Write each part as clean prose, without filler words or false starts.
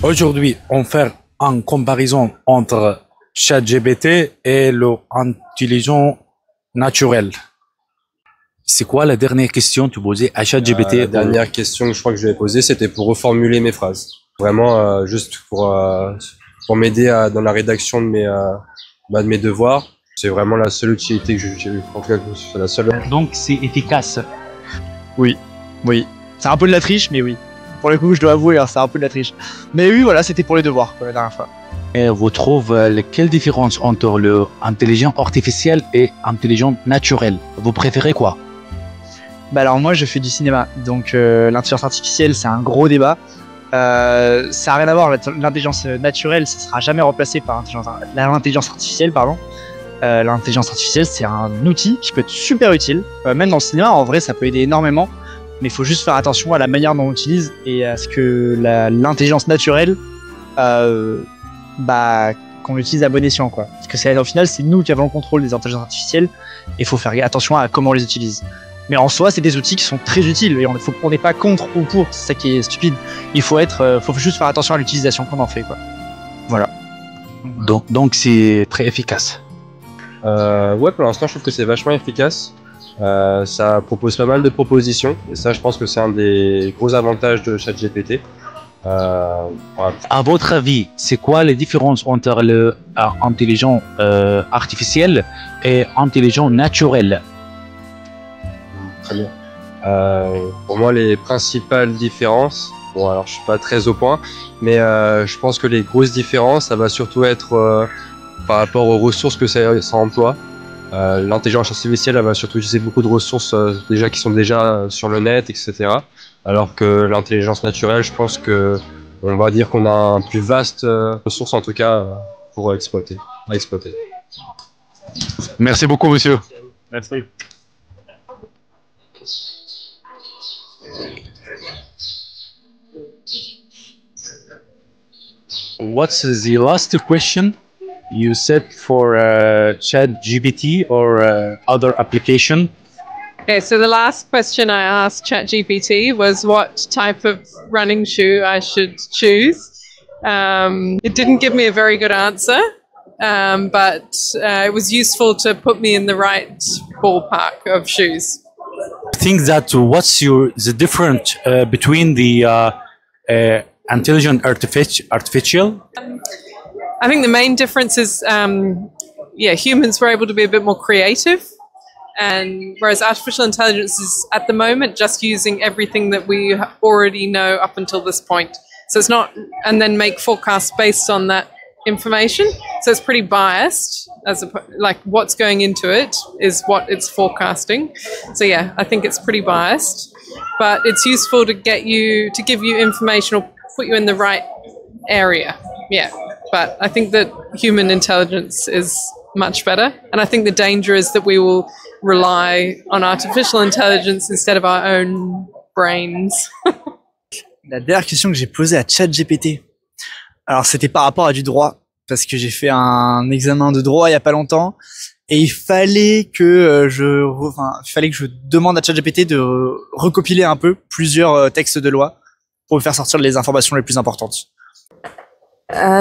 Aujourd'hui, on fait une comparaison entre ChatGPT et l'intelligence naturelle. C'est quoi la dernière question que tu posais à ChatGPT? La dernière question que je crois que je vais poser, c'était pour reformuler mes phrases. Vraiment, juste pour m'aider dans la rédaction de mes devoirs. C'est vraiment la seule utilité que j'ai eue. En tout cas, c'est la seule. Donc c'est efficace. Oui, oui. C'est un peu de la triche, mais oui. Pour le coup, je dois avouer, hein, c'est un peu de la triche. Mais oui, voilà, c'était pour les devoirs, la dernière fois. Et vous trouvez quelle différence entre l'intelligence artificielle et l'intelligence naturelle? Vous préférez quoi? Bah alors moi, je fais du cinéma, donc l'intelligence artificielle, c'est un gros débat. Ça a rien à voir, l'intelligence naturelle, ça sera jamais remplacé par l'intelligence artificielle, pardon. L'intelligence artificielle, c'est un outil qui peut être super utile. Même dans le cinéma, en vrai, ça peut aider énormément. Mais il faut juste faire attention à la manière dont on l'utilise et à ce que l'intelligence naturelle, qu'on l'utilise à bon escient, quoi. Parce que au final, c'est nous qui avons le contrôle des intelligences artificielles et il faut faire attention à comment on les utilise. Mais en soi, c'est des outils qui sont très utiles et on n'est pas contre ou pour, c'est ça qui est stupide. Il faut juste faire attention à l'utilisation qu'on en fait, quoi. Voilà. Donc c'est très efficace. Ouais, pour l'instant, je trouve que c'est vachement efficace. Ça propose pas mal de propositions et ça, je pense que c'est un des gros avantages de ChatGPT. Voilà. À votre avis, c'est quoi les différences entre l'intelligence artificielle et l'intelligence naturelle? Très bien. Pour moi, les principales différences, bon, alors je suis pas très au point, mais je pense que les grosses différences, ça va surtout être par rapport aux ressources que ça emploie. L'intelligence artificielle, elle va surtout utiliser beaucoup de ressources déjà qui sont déjà sur le net, etc. Alors que l'intelligence naturelle, je pense que on va dire qu'on a un plus vaste ressource en tout cas pour exploiter. Merci beaucoup, monsieur. Merci. What's the last question you said for ChatGPT or other application? Okay, so the last question I asked ChatGPT was what type of running shoe I should choose. It didn't give me a very good answer, but it was useful to put me in the right ballpark of shoes. Think that what's the difference between the intelligent artificial? I think the main difference is, humans were able to be a bit more creative, and whereas artificial intelligence is at the moment just using everything that we already know up until this point. So it's not, and then make forecasts based on that information. So it's pretty biased, like what's going into it is what it's forecasting. So yeah, I think it's pretty biased, but it's useful to give you information or put you in the right area. Yeah. But I think that human intelligence is much better. And I think the danger is that we will rely on artificial intelligence instead of our own brains. La dernière question que j'ai posée à ChatGPT, alors c'était par rapport à du droit, parce que j'ai fait un examen de droit il y a pas longtemps, et il fallait que je demande à ChatGPT de recopiler un peu plusieurs textes de loi pour me faire sortir les informations les plus importantes.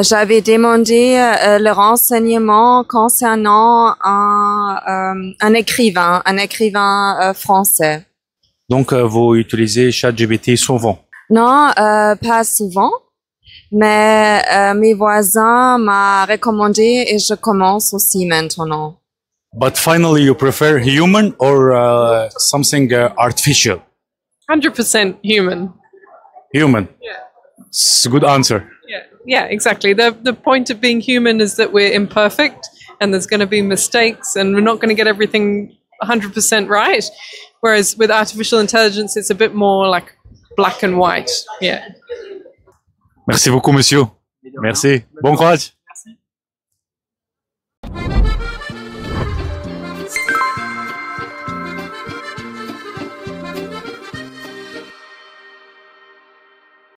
J'avais demandé le renseignement concernant un écrivain français. Donc, vous utilisez ChatGPT souvent? Non, pas souvent, mais mes voisins m'ont recommandé et je commence aussi maintenant. But finally, you prefer human or something artificial? 100% human. Human. Yeah. It's a good answer. Yeah, exactly. The point of being human is that we're imperfect and there's going to be mistakes and we're not going to get everything 100% right. Whereas with artificial intelligence, it's a bit more like black and white. Yeah. Merci beaucoup, monsieur. Merci. Bon courage.